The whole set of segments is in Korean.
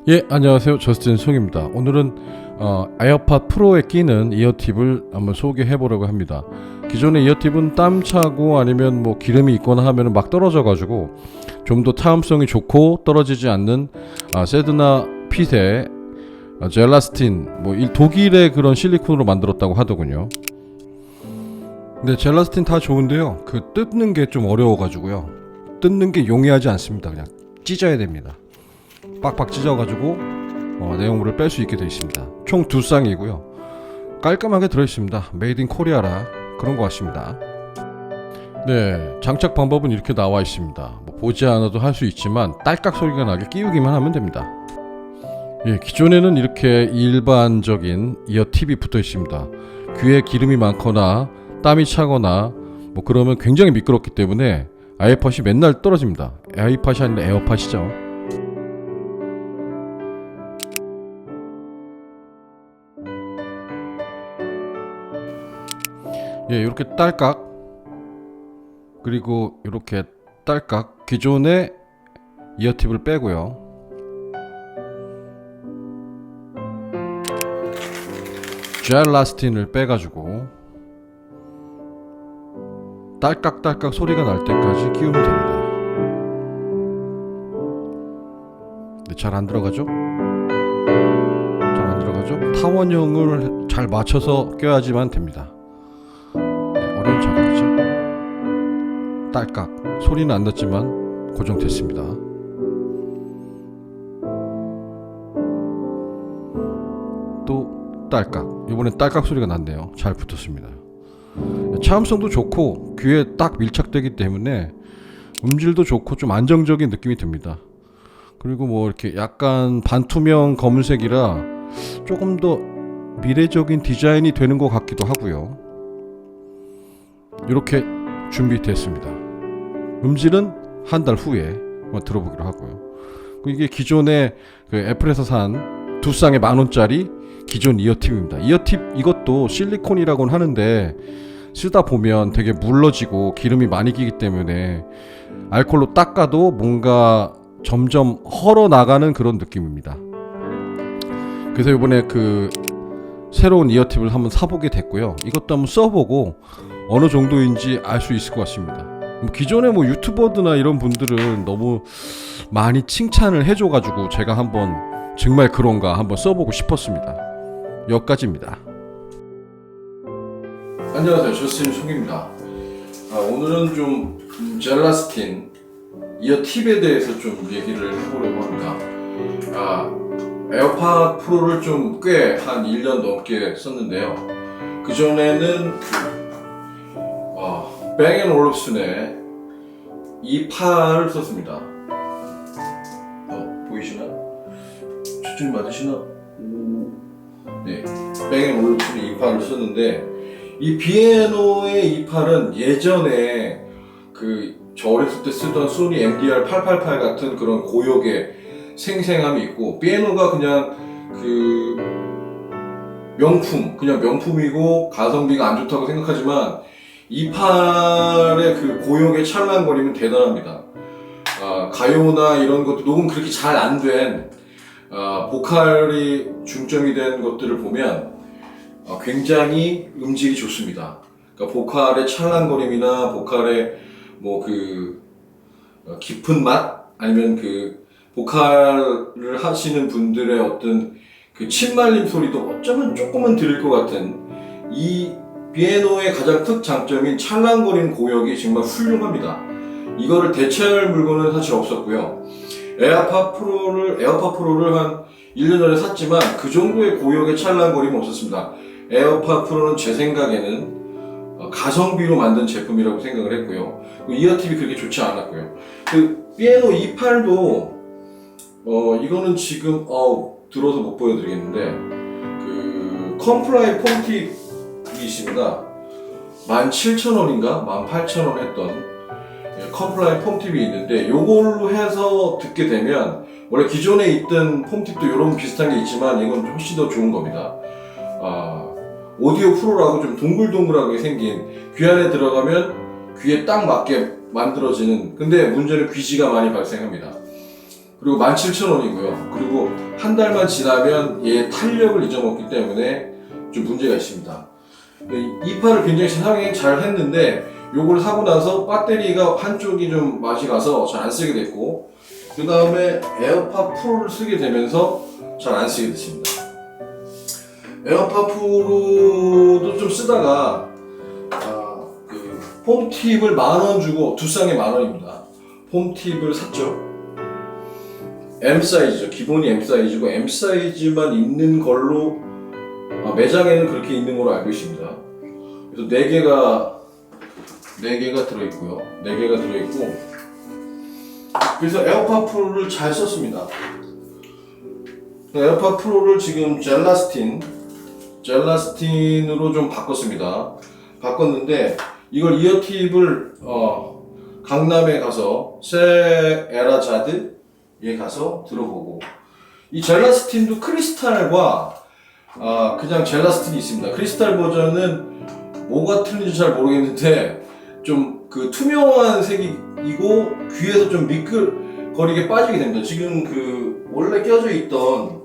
예, 안녕하세요. 저스틴 송입니다. 오늘은 에어팟 프로에 끼는 이어팁을 한번 소개해 보려고 합니다. 기존의 이어팁은 땀 차고 아니면 뭐 기름이 있거나 하면 막 떨어져 가지고 좀 더 타음성이 좋고 떨어지지 않는 세드나 핏의 젤라스틴, 뭐 독일의 그런 실리콘으로 만들었다고 하더군요. 근데 젤라스틴 다 좋은데요, 그 뜯는 게 좀 어려워 가지고요, 뜯는 게 용이하지 않습니다. 그냥 찢어야 됩니다. 빡빡 찢어가지고 내용물을 뺄 수 있게 되어 있습니다. 총 2쌍이고요. 깔끔하게 들어있습니다. 메이드 인 코리아라 그런 것 같습니다. 네, 장착 방법은 이렇게 나와 있습니다. 뭐 보지 않아도 할 수 있지만 딸깍 소리가 나게 끼우기만 하면 됩니다. 예, 기존에는 이렇게 일반적인 이어 팁이 붙어 있습니다. 귀에 기름이 많거나 땀이 차거나 뭐 그러면 굉장히 미끄럽기 때문에 아이팟이 맨날 떨어집니다. 아이팟이 아니라 에어팟이죠. 예, 이렇게 딸깍, 그리고 이렇게 딸깍, 기존의 이어팁을 빼고요. 젤라스틴을 빼가지고 딸깍딸깍 소리가 날 때까지 끼우면 됩니다. 근데 잘 안 들어가죠? 잘 안 들어가죠? 타원형을 잘 맞춰서 껴야지만 됩니다. 어려운 작업이죠. 딸깍 소리는 안 났지만 고정됐습니다. 또 딸깍, 이번엔 딸깍 소리가 났네요. 잘 붙었습니다. 차음성도 좋고 귀에 딱 밀착되기 때문에 음질도 좋고 좀 안정적인 느낌이 듭니다. 그리고 뭐 이렇게 약간 반투명 검은색이라 조금 더 미래적인 디자인이 되는 것 같기도 하고요. 이렇게 준비됐습니다. 음질은 한 달 후에 들어보기로 하고요. 이게 기존에 그 애플에서 산 두 쌍에 10,000원짜리 기존 이어팁입니다. 이어팁 이것도 실리콘이라고는 하는데 쓰다 보면 되게 물러지고 기름이 많이 끼기 때문에 알콜로 닦아도 뭔가 점점 헐어 나가는 그런 느낌입니다. 그래서 이번에 그 새로운 이어팁을 한번 사보게 됐고요. 이것도 한번 써보고 어느 정도인지 알 수 있을 것 같습니다. 기존에 뭐 유튜버드나 이런 분들은 너무 많이 칭찬을 해줘가지고 제가 한번 정말 그런가 한번 써보고 싶었습니다. 여기까지입니다. 안녕하세요, 저스틴 송입니다. 오늘은 좀 젤라스틴 이어 팁에 대해서 좀 얘기를 해보려고 합니다. 에어팟 프로를 좀 꽤 한 1년 넘게 썼는데요. 그전에는 뱅앤올uf슨의 E8을 썼습니다. 보이시나요? 초점이 맞으시나? 네, 뱅앤올uf슨의 E8을 썼는데, 이 비에노의 E8은 예전에 저 어렸을 때 쓰던 소니 MDR888 같은 그런 고역의 생생함이 있고, 비에노가 그냥 명품, 그냥 명품이고 가성비가 안 좋다고 생각하지만 E8의 그 고역의 찰랑거림은 대단합니다. 가요나 이런 것도 녹음 그렇게 잘 안 된 보컬이 중점이 된 것들을 보면 굉장히 음질이 좋습니다. 그러니까 보컬의 찰랑거림이나 보컬의 뭐 깊은 맛, 아니면 보컬을 하시는 분들의 어떤 침말림 소리도 어쩌면 조금은 들을 것 같은 이 비에노의 가장 특장점인 찰랑거리는 고역이 정말 훌륭합니다. 이거를 대체할 물건은 사실 없었고요. 에어팟 프로를 한 1년 전에 샀지만 그 정도의 고역의 찰랑거림은 없었습니다. 에어팟 프로는 제 생각에는 가성비로 만든 제품이라고 생각을 했고요. 이어팁이 그렇게 좋지 않았고요. 비에노 E8도 이거는 지금 들어서 못 보여드리겠는데 컴플라이 폰팁이 있습니다. 17,000원인가 18,000원 했던 컴플라이 폼팁이 있는데, 요걸로 해서 듣게 되면 원래 기존에 있던 폼팁도 이런 비슷한 게 있지만 이건 훨씬 더 좋은 겁니다. 오디오 프로라고 좀 동글동글하게 생긴, 귀 안에 들어가면 귀에 딱 맞게 만들어지는, 근데 문제는 귀지가 많이 발생합니다. 그리고 17,000원이고요. 그리고 한 달만 지나면 얘 탄력을 잊어먹기 때문에 좀 문제가 있습니다. 이 팔을 굉장히 사용이 잘 했는데 요걸 사고 나서 배터리가 한쪽이 좀 맛이 가서 잘 안 쓰게 됐고, 그 다음에 에어팟 프로를 쓰게 되면서 잘 안 쓰게 됐습니다. 에어팟 프로도 좀 쓰다가 그 폼팁을 10,000원 주고 두 쌍에 10,000원입니다. 폼팁을 샀죠. M 사이즈죠. 기본이 M 사이즈고 M 사이즈만 있는 걸로 매장에는 그렇게 있는 걸로 알고 있습니다. 그래서 4개가 들어있고요. 4개가 들어있고, 그래서 에어팟 프로를 잘 썼습니다. 에어팟 프로를 지금 젤라스틴으로 좀 바꿨습니다. 바꿨는데 이걸 이어팁을 강남에 가서 세에라자드에 가서 들어보고, 이 젤라스틴도 크리스탈과 그냥 젤라스틴이 있습니다. 크리스탈 버전은 뭐가 틀린지 잘 모르겠는데 좀 그 투명한 색이고 귀에서 좀 미끌거리게 빠지게 됩니다. 지금 그 원래 껴져 있던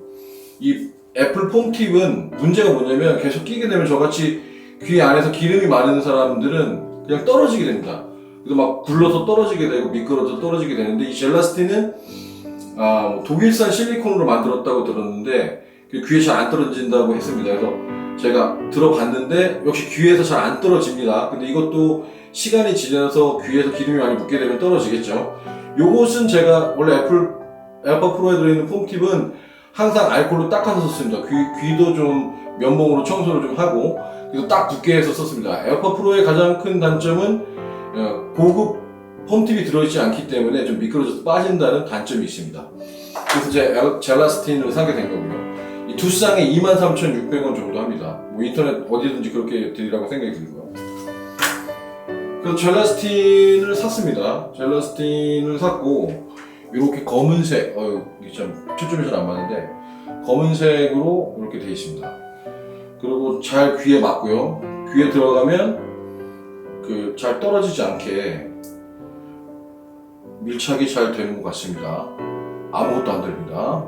이 애플 폼팁은 문제가 뭐냐면 계속 끼게 되면 저같이 귀 안에서 기름이 많은 사람들은 그냥 떨어지게 됩니다. 그래서 막 굴러서 떨어지게 되고 미끄러져 떨어지게 되는데, 이 젤라스틴은 독일산 실리콘으로 만들었다고 들었는데 귀에 잘 안 떨어진다고 했습니다. 그래서 제가 들어봤는데 역시 귀에서 잘 안 떨어집니다. 근데 이것도 시간이 지나서 귀에서 기름이 많이 묻게 되면 떨어지겠죠. 요것은 제가 원래 에어팟 프로에 들어있는 폼팁은 항상 알코올로 닦아서 썼습니다. 귀도 좀 면봉으로 청소를 좀 하고, 그래서 딱 굳게 해서 썼습니다. 에어팟 프로의 가장 큰 단점은 고급 폼팁이 들어있지 않기 때문에 좀 미끄러져서 빠진다는 단점이 있습니다. 그래서 제가 젤라스틴을 사게 된 거고요. 이 두 쌍에 23,600원 정도 합니다. 뭐 인터넷 어디든지 그렇게 드리라고 생각이 들고요. 그래서 젤라스틴을 샀습니다. 젤라스틴을 샀고, 이렇게 검은색, 이게 참 초점이 잘 안 맞는데 검은색으로 이렇게 되어 있습니다. 그리고 잘 귀에 맞고요. 귀에 들어가면 그 잘 떨어지지 않게 밀착이 잘 되는 것 같습니다. 아무것도 안 들립니다.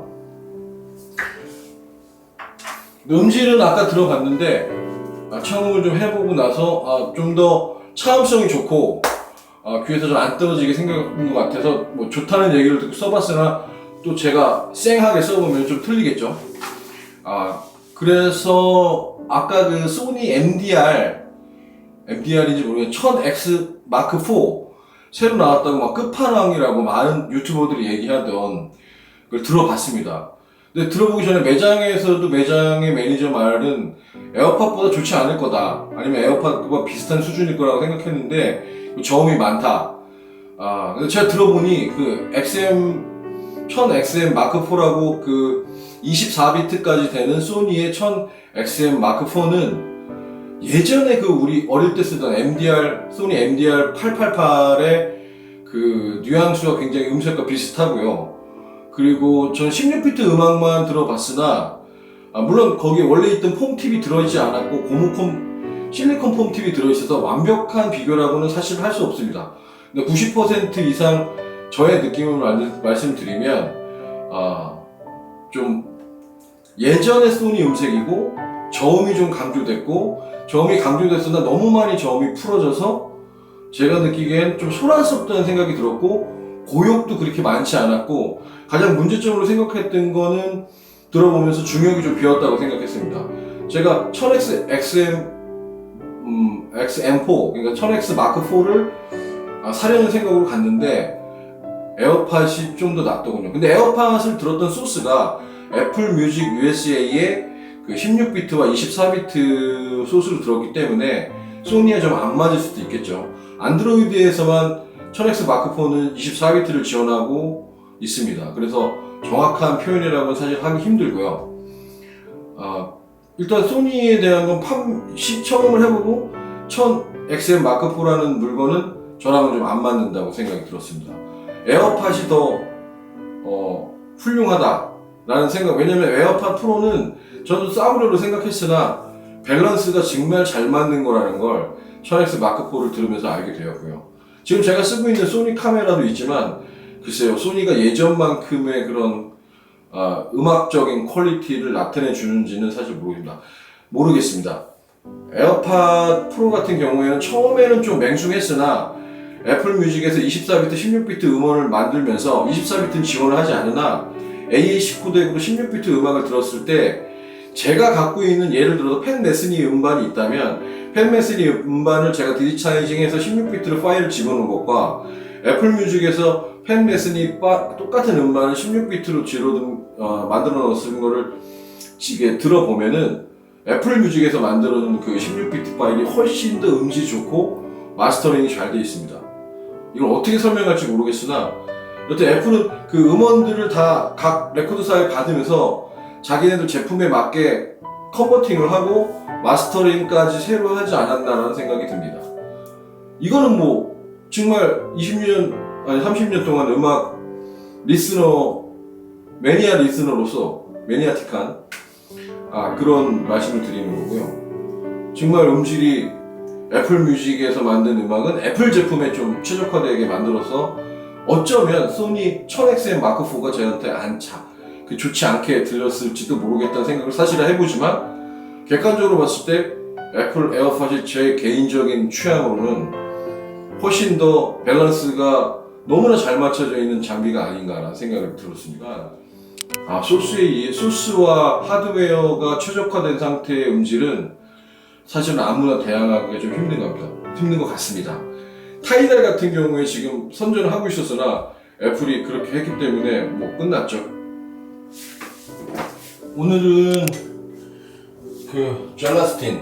음질은 아까 들어봤는데 착용을 좀 해보고 나서 좀 더 차음성이 좋고 귀에서 좀 안 떨어지게 생각한 것 같아서 뭐 좋다는 얘기를 듣고 써봤으나 또 제가 쌩하게 써보면 좀 틀리겠죠. 그래서 아까 그 소니 MDR인지 모르겠는데 1000X 마크 4 새로 나왔다고 막 끝판왕이라고 많은 유튜버들이 얘기하던 걸 들어봤습니다. 근데 들어보기 전에 매장에서도 매장의 매니저 말은 에어팟보다 좋지 않을 거다, 아니면 에어팟과 비슷한 수준일 거라고 생각했는데 저음이 많다. 근데 제가 들어보니 그 1000XM 마크 4라고 그 24비트까지 되는 소니의 1000XM 마크 4는 예전에 그 우리 어릴 때 쓰던 소니 MDR 888의 그 뉘앙스와 굉장히 음색과 비슷하고요. 그리고 전 16비트 음악만 들어봤으나 물론 거기에 원래 있던 폼팁이 들어있지 않았고 실리콘 폼팁이 들어있어서 완벽한 비교라고는 사실 할 수 없습니다. 근데 90% 이상 저의 느낌을 말씀드리면 좀 예전의 소니 음색이고 저음이 좀 강조됐고, 저음이 강조됐으나 너무 많이 저음이 풀어져서 제가 느끼기엔 좀 소란스럽다는 생각이 들었고, 고역도 그렇게 많지 않았고, 가장 문제점으로 생각했던 거는 들어보면서 중역이 좀 비었다고 생각했습니다. 제가 1000X XM4, 그러니까 1000X 마크 4를 사려는 생각으로 갔는데 에어팟이 좀 더 낫더군요. 근데 에어팟을 들었던 소스가 애플 뮤직 USA의 그 16비트와 24비트 소스를 들었기 때문에 소니에 좀 안 맞을 수도 있겠죠. 안드로이드에서만 1000X 마크 4는 24비트를 지원하고 있습니다. 그래서 정확한 표현이라고는 사실 하기 힘들고요. 일단 소니에 대한 건 시청을 해보고 1000XM 마크 4라는 물건은 저랑은 좀 안 맞는다고 생각이 들었습니다. 에어팟이 더 훌륭하다라는 생각. 왜냐면 에어팟 프로는 저도 싸구려로 생각했으나 밸런스가 정말 잘 맞는 거라는 걸 1000X 마크 4를 들으면서 알게 되었고요. 지금 제가 쓰고 있는 소니 카메라도 있지만 글쎄요, 소니가 예전만큼의 그런 음악적인 퀄리티를 나타내 주는지는 사실 모르겠습니다. 에어팟 프로 같은 경우에는 처음에는 좀 맹숭했으나 애플 뮤직에서 24비트, 16비트 음원을 만들면서 24비트는 지원을 하지 않으나 AAC 코덱으로 16비트 음악을 들었을 때 제가 갖고 있는, 예를 들어서 팬 메스니 음반이 있다면 팬 메스니 음반을 제가 디지타이징해서 16비트로 파일을 집어넣은 것과 애플 뮤직에서 팬 메스니 똑같은 음반을 16비트로 만들어 넣은 거를 이게 들어보면은 애플 뮤직에서 만들어놓은 그 16비트 파일이 훨씬 더 음질이 좋고 마스터링이 잘 되어 있습니다. 이걸 어떻게 설명할지 모르겠으나 여튼 애플은 그 음원들을 다 각 레코드사에 받으면서 자기네들 제품에 맞게 컨버팅을 하고 마스터링까지 새로 하지 않았나라는 생각이 듭니다. 이거는 뭐 정말 20년 아니 30년 동안 음악 매니아 리스너로서 매니아틱한 그런 말씀을 드리는 거고요. 정말 음질이 애플 뮤직에서 만든 음악은 애플 제품에 좀 최적화되게 만들어서 어쩌면 소니 1000XM 마크4가 저한테 좋지 않게 들렸을지도 모르겠다는 생각을 사실 해보지만 객관적으로 봤을 때 애플 에어팟이 제 개인적인 취향으로는 훨씬 더 밸런스가 너무나 잘 맞춰져 있는 장비가 아닌가라는 생각을 들었습니다. 소스와 하드웨어가 최적화된 상태의 음질은 사실은 아무나 대항하기가 좀 힘든 것 같습니다. 타이달 같은 경우에 지금 선전을 하고 있었으나 애플이 그렇게 했기 때문에 뭐 끝났죠. 오늘은 그 젤라스틴,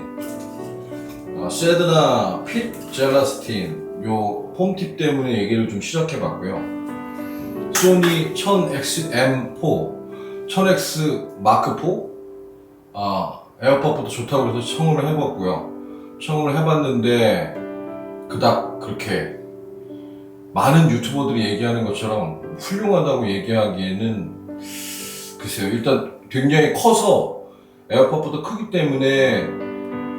세드나 핏 젤라스틴 요 폼팁 때문에 얘기를 좀 시작해봤고요. 소니 1000XM4 1000X 마크4 에어팟부터 좋다고 해서 청음을 해봤고요. 청음을 해봤는데 그닥 그렇게 많은 유튜버들이 얘기하는 것처럼 훌륭하다고 얘기하기에는 글쎄요. 일단 굉장히 커서 에어팟보다 크기 때문에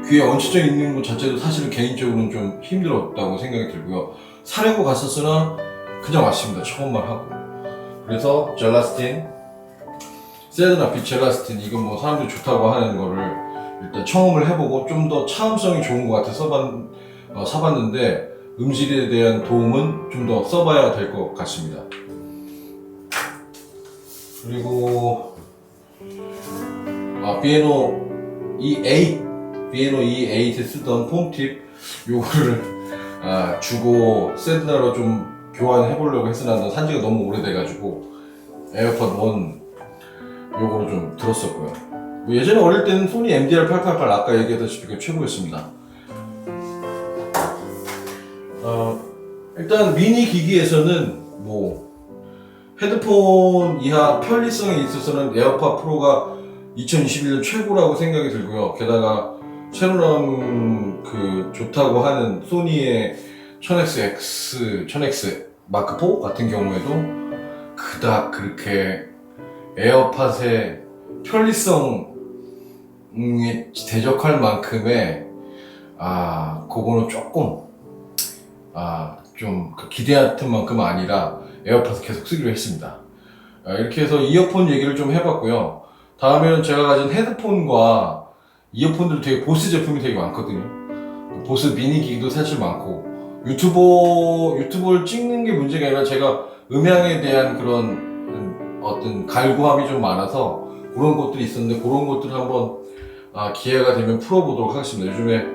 귀에 얹혀져 있는 것 자체도 사실은 개인적으로는 좀 힘들었다고 생각이 들고요. 사려고 갔었으나 그냥 왔습니다. 처음만 하고. 그래서 젤라스틴 세드나 핏 젤라스틴 이건 뭐 사람들이 좋다고 하는 거를 일단 청음을 해보고 좀 더 차음성이 좋은 것 같아서 사봤는데 음질에 대한 도움은 좀 더 써봐야 될 것 같습니다. 그리고 비에노 E8에 쓰던 폼팁 요거를 주고 세드나로 좀 교환해보려고 했으나 산지가 너무 오래돼가지고 에어팟 1 요거로 좀 들었었고요. 예전에 어릴 때는 소니 MDR888 아까 얘기했다시피 그 최고였습니다. 일단 미니 기기에서는 뭐 헤드폰 이하 편리성에 있어서는 에어팟 프로가 2021년 최고라고 생각이 들고요. 게다가 새로 나온 그 좋다고 하는 소니의 1000X 마크4 같은 경우에도 그닥 그렇게 에어팟의 편리성에 대적할 만큼의 그거는 조금 좀 기대했던 만큼은 아니라 에어팟을 계속 쓰기로 했습니다. 이렇게 해서 이어폰 얘기를 좀 해봤고요. 다음에는 제가 가진 헤드폰과 이어폰들 되게 보스 제품이 되게 많거든요. 보스 미니 기기도 사실 많고 유튜브를 찍는 게 문제가 아니라 제가 음향에 대한 그런 어떤 갈구함이 좀 많아서 그런 것들이 있었는데 그런 것들을 한번 기회가 되면 풀어보도록 하겠습니다. 요즘에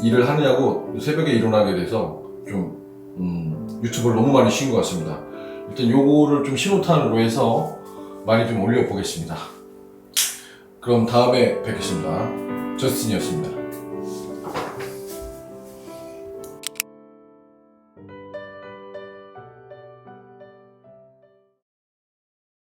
일을 하느냐고 새벽에 일어나게 돼서 좀 유튜브를 너무 많이 쉰 것 같습니다. 일단 요거를 좀 신호탄으로 해서 많이 좀 올려보겠습니다. 그럼 다음에 뵙겠습니다. 저스틴이었습니다.